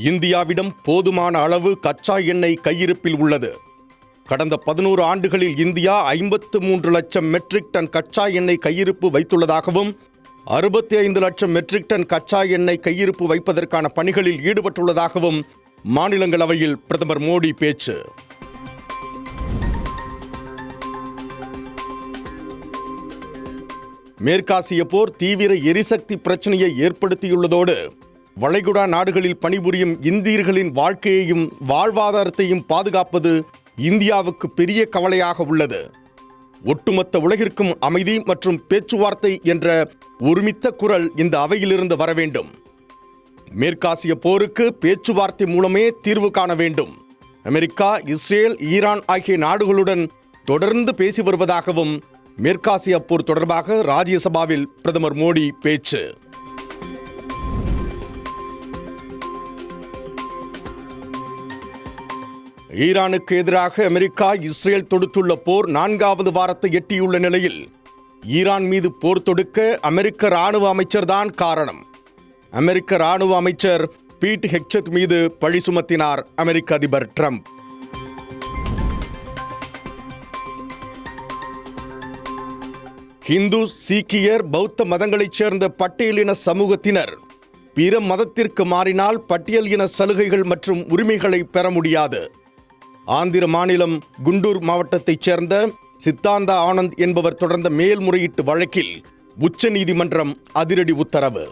இந்தியாவிடம் போதுமான அளவு கச்சா எண்ணெய் கையிருப்பில் உள்ளது. கடந்த 11 ஆண்டுகளில் இந்தியா 53 லட்சம் மெட்ரிக் டன் கச்சா எண்ணெய் கையிருப்பு வைத்துள்ளதாகவும் 65 லட்சம் மெட்ரிக் டன் கச்சா எண்ணெய் கையிருப்பு வைப்பதற்கான பணிகளில் ஈடுபட்டுள்ளதாகவும் மாநிலங்களவையில் பிரதமர் மோடி பேச்சு. மேற்காசிய போர் தீவிர எரிசக்தி பிரச்சனையை ஏற்படுத்தியுள்ளதோடு வளைகுடா நாடுகளில் பணிபுரியும் இந்தியர்களின் வாழ்க்கையையும் வாழ்வாதாரத்தையும் பாதுகாப்பது இந்தியாவுக்கு பெரிய கவலையாக உள்ளது. ஒட்டுமொத்த உலகிற்கும் அமைதி மற்றும் பேச்சுவார்த்தை என்ற ஒருமித்த குரல் இந்த அவையிலிருந்து வர வேண்டும். மேற்காசிய போருக்கு பேச்சுவார்த்தை மூலமே தீர்வு காண வேண்டும். அமெரிக்கா, இஸ்ரேல், ஈரான் ஆகிய நாடுகளுடன் தொடர்ந்து பேசி வருவதாகவும் மேற்காசிய போர் தொடர்பாக ராஜ்யசபாவில் பிரதமர் மோடி பேச்சு. ஈரானுக்கு எதிராக அமெரிக்கா, இஸ்ரேல் தொடுத்துள்ள போர் 4வது வாரத்தை எட்டியுள்ள நிலையில் ஈரான் மீது போர் தொடுக்க அமெரிக்க ராணுவ அமைச்சர்தான் காரணம். அமெரிக்க ராணுவ அமைச்சர் பீட் ஹெக்செத் மீது பழி சுமத்தினார் அமெரிக்க அதிபர் ட்ரம்ப். ஹிந்து, சீக்கியர், பௌத்த மதங்களைச் சேர்ந்த பட்டியலின சமூகத்தினர் பிற மதத்திற்கு மாறினால் பட்டியல் இன சலுகைகள் மற்றும் உரிமைகளை பெற முடியாது. ஆந்திர மாநிலம் குண்டூர் மாவட்டத்தைச் சேர்ந்த சித்தாந்தா ஆனந்த் என்பவர் தொடர்ந்த மேல்முறையீட்டு வழக்கில் உச்சநீதிமன்றம் அதிரடி உத்தரவு.